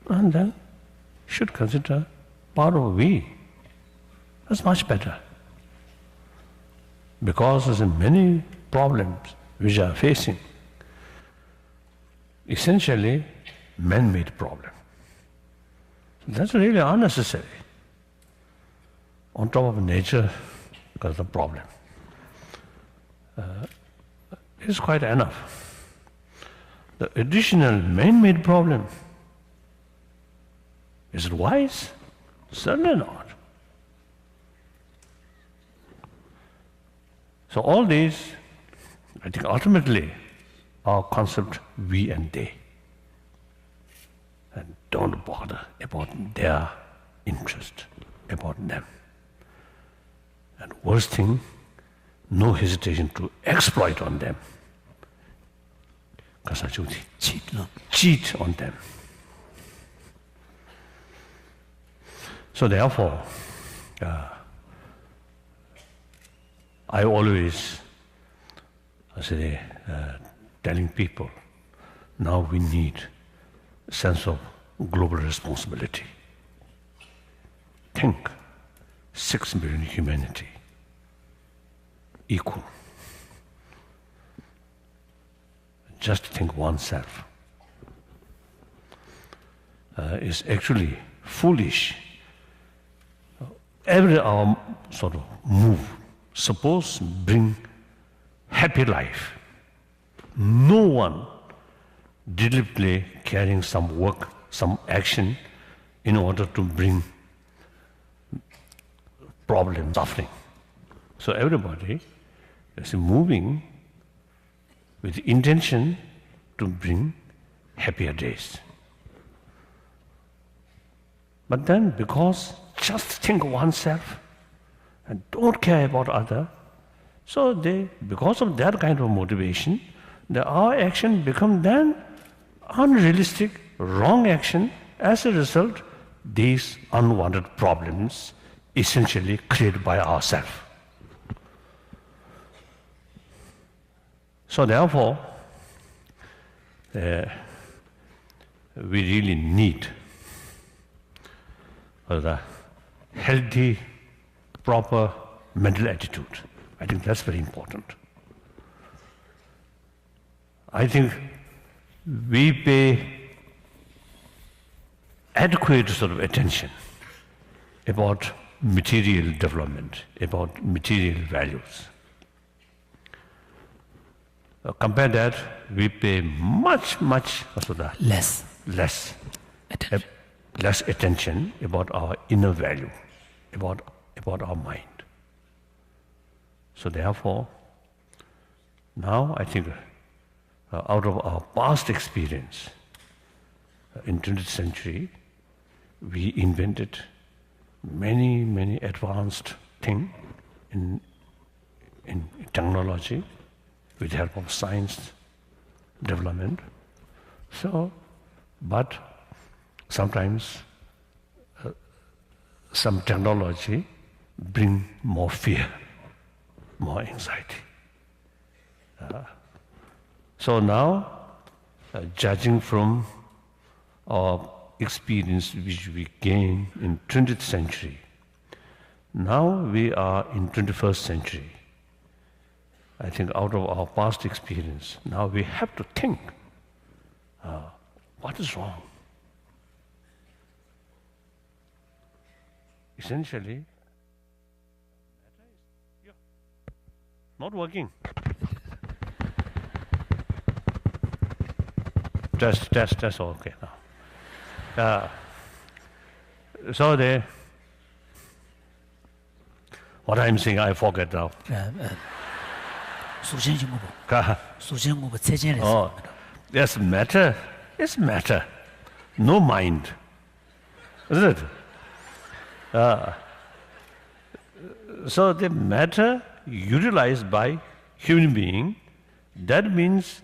and then should consider power of we. That's much better. Because there's many problems which are facing, essentially man-made problem. That's really unnecessary. On top of nature, because the problem is quite enough. The additional man-made problem, is it wise? Certainly not. So all these, I think ultimately, are concept we and they. And don't bother about their interest, about them. And worst thing, no hesitation to exploit on them. Cheat on them. So therefore, I always telling people, now we need a sense of global responsibility. Think, 6 billion humanity, equal. Just think oneself is actually foolish. Every hour sort of move, suppose bring happy life. No one deliberately carrying some work, some action in order to bring problem, suffering. So everybody is moving with intention to bring happier days. But then because just think oneself and don't care about other, so they, because of that kind of motivation, our action become then unrealistic, wrong action. As a result, these unwanted problems essentially created by ourselves. So therefore, we really need a healthy, proper mental attitude. I think that's very important. I think we pay adequate sort of attention about material development, about material values. Compare that, we pay much less attention about our inner value, about our mind. So therefore, now I think out of our past experience in 20th century, we invented many advanced things in technology with the help of science development. So, but sometimes some technology bring more fear, more anxiety. So now, judging from our experience which we gained in 20th century, now we are in 21st century. I think out of our past experience, now we have to think, what is wrong? Essentially, not working. Test, okay now. So what I'm saying, I forget now. Oh, yes, matter is matter, no mind, isn't it? So the matter utilized by human being, that means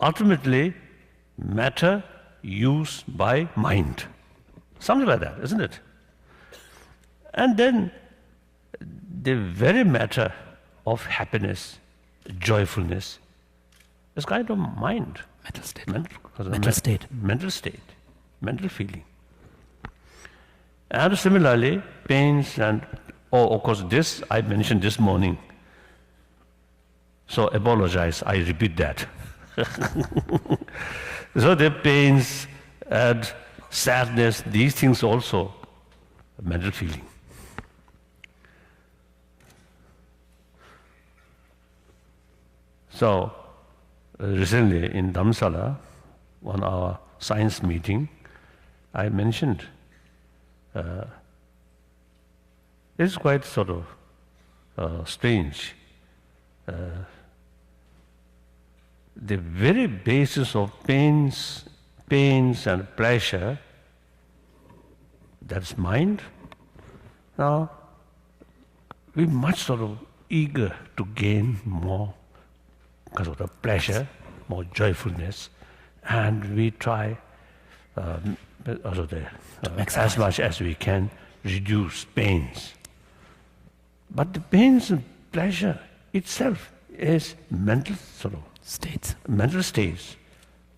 ultimately matter used by mind. Something like that, isn't it? And then the very matter of happiness, joyfulness, is kind of mind. Mental state. Mental state, mental feeling. And similarly, pains and, of course, this I mentioned this morning. So apologize, I repeat that. So the pains and sadness, these things also, mental feeling. So recently in Dharamsala, on our science meeting, I mentioned it's quite sort of strange. The very basis of pains and pleasure, that's mind. Now, we're much sort of eager to gain more because of the pleasure, more joyfulness, and we try as much as we can reduce pains. But the pains and pleasure itself is mental sort of States. mental states.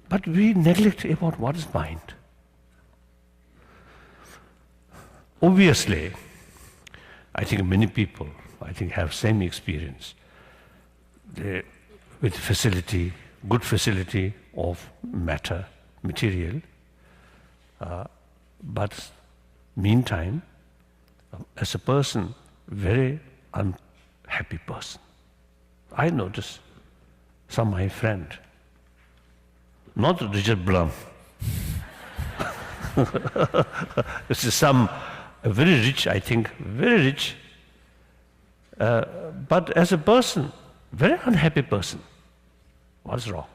But we neglect about what is mind. Obviously, I think many people, have same experience. With facility, good facility of material, but meantime, as a person, very unhappy person. I notice some my friend, not Richard Blum. This is some very rich, very rich, but as a person, very unhappy person. What's wrong?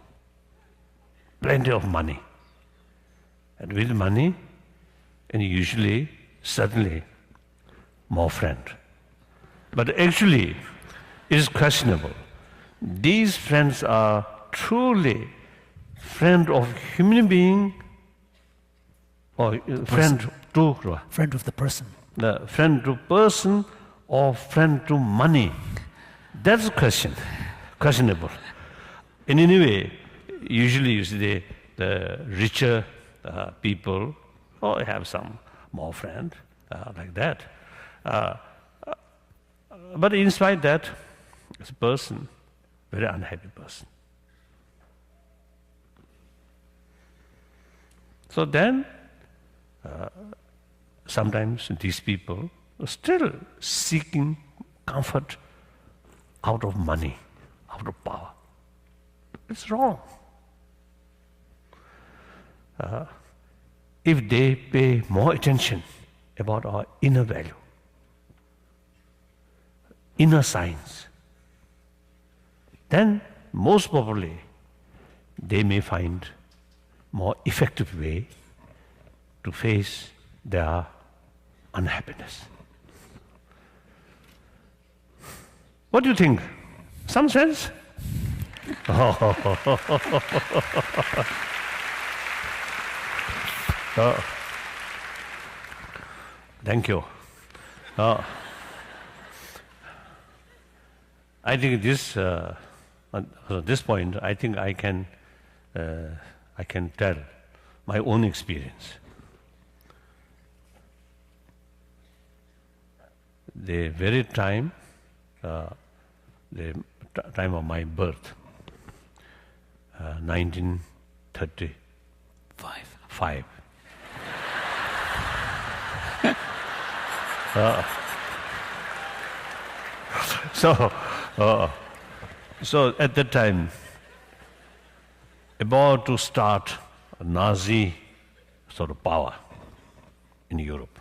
Plenty of money. And with money, and usually, certainly, more friend. But actually, it is questionable. These friends are truly friend of human being or friend Friend of the person. the friend to person or friend to money. That's a question, questionable. In any way, usually you see the richer people or have some more friend like that. But in spite that, as a person, very unhappy person. So then, sometimes these people are still seeking comfort out of money, out of power. It's wrong. If they pay more attention about our inner value, inner science, then most probably they may find more effective way to face their unhappiness. What do you think? Some sense? Thank you. I think this at this point, I think I can tell my own experience. The very time, the time of my birth, 1935. So at that time, about to start a Nazi sort of power in Europe,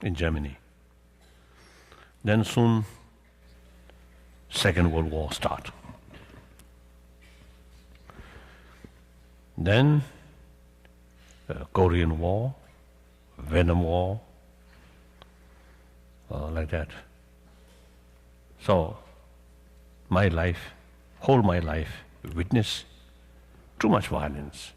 in Germany. Then soon, Second World War start. Then Korean War, Vietnam War, like that. So my life, whole my life, witnessed too much violence.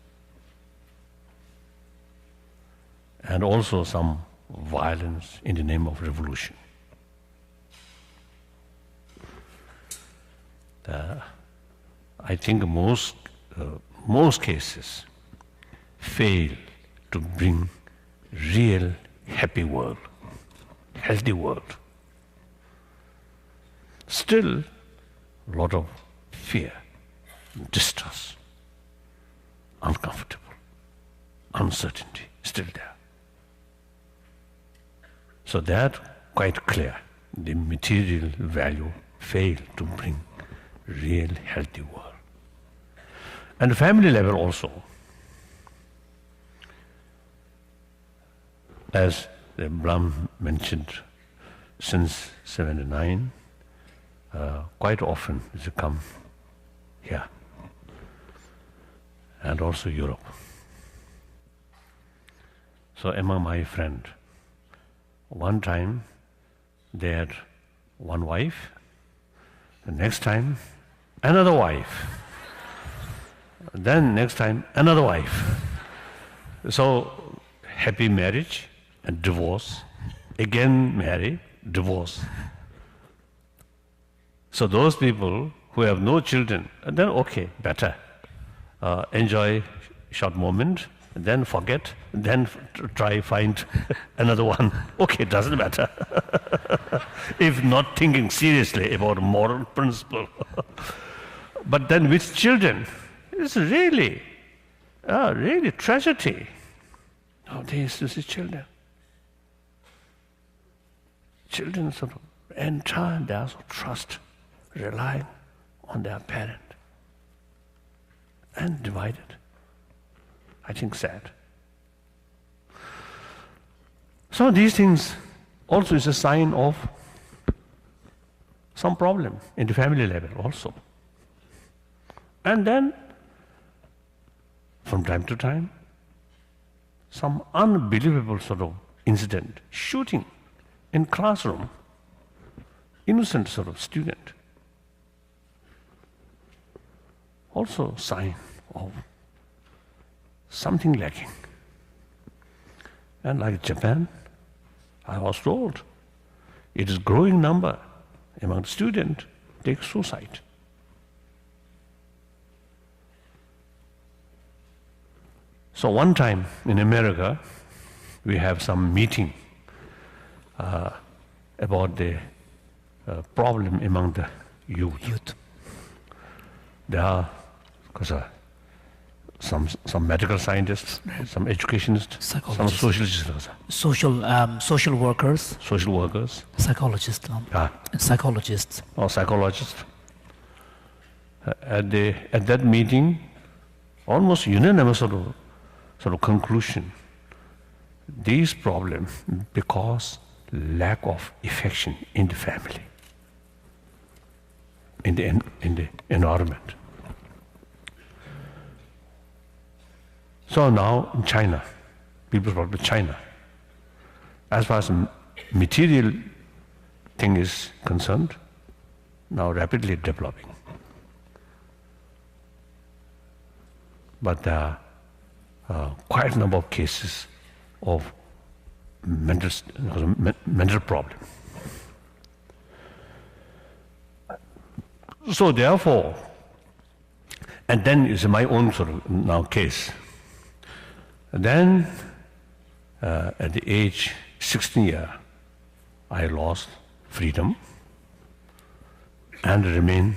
And also some violence in the name of revolution. I think most cases fail to bring real happy world, healthy world. Still, a lot of fear, distrust, uncomfortable, uncertainty still there. So that quite clear. The material value failed to bring real healthy world. And the family level also, as Brahm mentioned, since 79, quite often it's come here, and also Europe. So among my friend, one time they had one wife, the next time another wife, then next time another wife. So happy marriage and divorce, again marry, divorce. So those people who have no children, then okay, better. Enjoy short moment, then forget, then try find another one. Okay, doesn't matter. If not thinking seriously about moral principle. But then with children, it's really tragedy. Nowadays, this is children. Children sort of entire their trust, relying on their parent, and divided. I think sad. So these things also is a sign of some problem in the family level also. And then, from time to time, some unbelievable sort of incident, shooting in classroom, innocent sort of student. Also sign of something lacking. And like Japan, I was told, it is growing number among students take suicide. So one time in America, we have some meeting about the problem among the youth. There are some medical scientists, some educationists, some sociologists, social workers, psychologists, and psychologists. Or psychologists. At that meeting, almost unanimous sort of conclusion. These problems because lack of affection in the family, in the environment. So now in China, people from China, as far as material thing is concerned, now rapidly developing. But there are quite a number of cases of mental problem. So therefore, and then is my own sort of now case. Then, at the age 16 years, I lost freedom and remain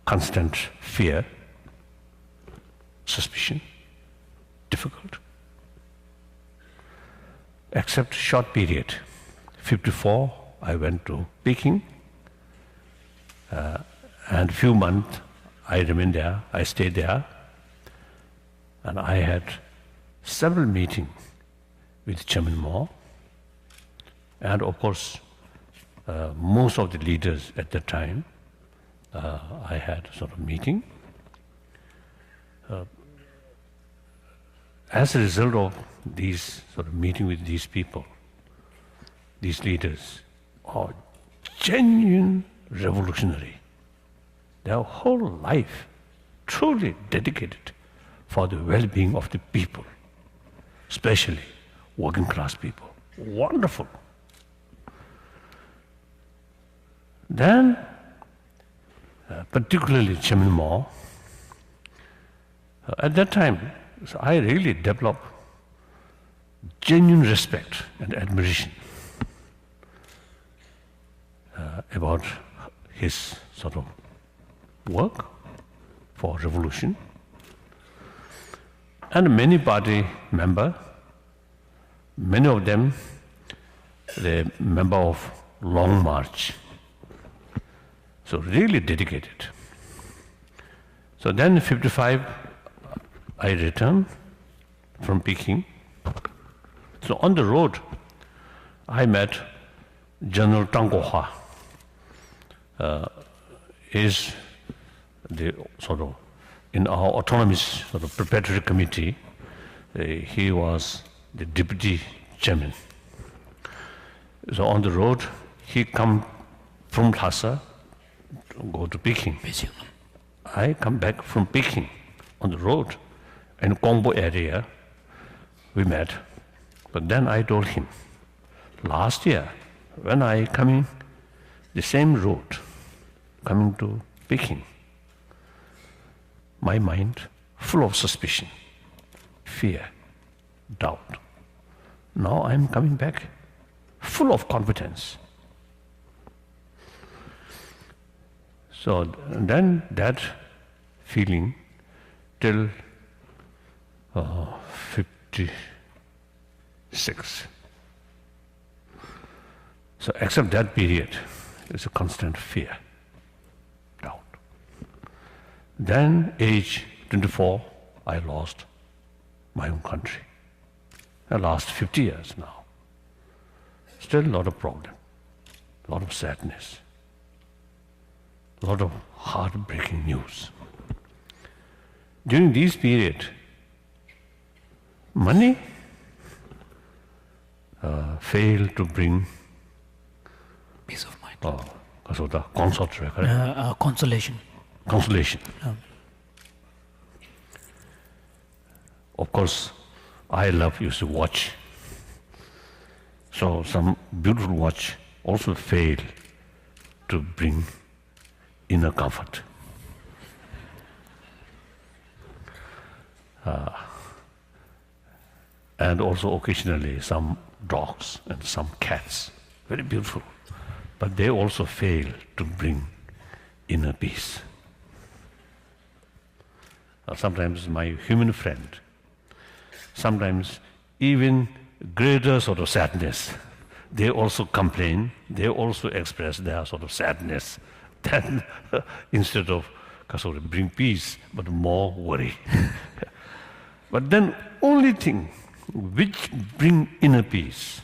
constant fear, suspicion, difficult. Except short period. 54, I went to Peking, and few months I remained there, I stayed there, and I had several meetings with Chairman Mao, and of course, most of the leaders at the time, I had sort of meeting. As a result of these sort of meeting with these people, these leaders are genuine revolutionary. Their whole life truly dedicated for the well-being of the people, especially working class people. Wonderful. Then, particularly Chairman Mao, at that time, so I really developed genuine respect and admiration about his sort of work for revolution. And many party member, many of them, the member of Long March. So really dedicated. So then 55, I returned from Peking. So on the road, I met General Tang Guohua. Is the sort of in our autonomous sort of preparatory committee. He was the deputy chairman. So on the road, he come from Lhasa to go to Peking. I come back from Peking on the road in Gongbo area. We met, but then I told him, last year when I coming the same road, coming to Peking, my mind full of suspicion, fear, doubt. Now I'm coming back full of confidence. So then that feeling till 56. So except that period, it's a constant fear, doubt. Then age 24, I lost my own country. The last 50 years now. Still a lot of problem, a lot of sadness, a lot of heartbreaking news. During this period, money failed to bring peace of mind. Consolation. Consolation. Of course, I used to watch. So some beautiful watch also failed to bring inner comfort. And also occasionally some dogs and some cats, very beautiful, but they also fail to bring inner peace. Sometimes my human friend, sometimes even greater sort of sadness, they also complain, they also express their sort of sadness, then instead of sort of bring peace, but more worry. But then only thing which bring inner peace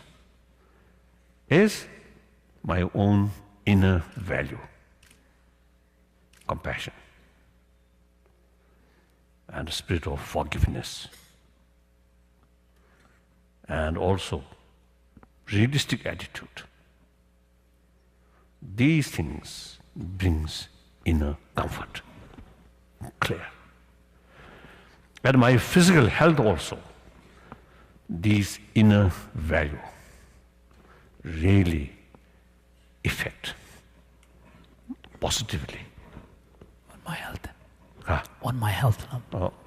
is my own inner value, compassion, and the spirit of forgiveness, and also realistic attitude. These things brings inner comfort, clear. And my physical health also, these inner value really affect positively. On my health. On my health.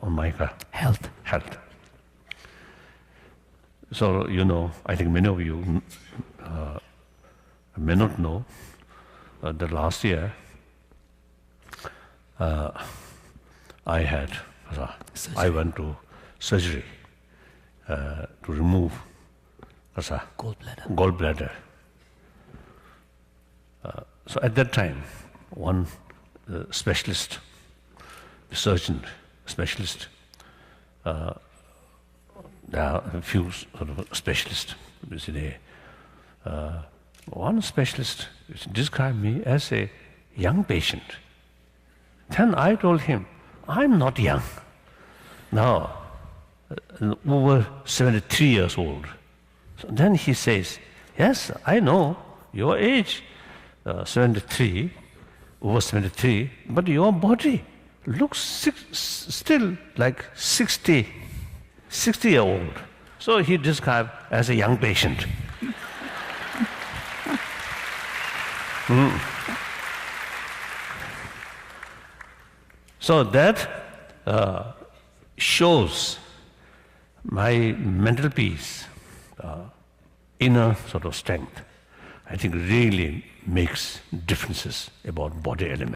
On my health. Health. So, I think many of you may not know that last year I went to surgery to remove gallbladder. So at that time, one specialist, surgeon specialist, there are a few sort of specialists. One specialist described me as a young patient. Then I told him, I'm not young. Now, over 73 years old. So then he says, yes, I know your age, 73, over 73, but your body looks still like 60-year-old. So he described as a young patient. So that shows my mental peace inner sort of strength, I think really makes differences about body element.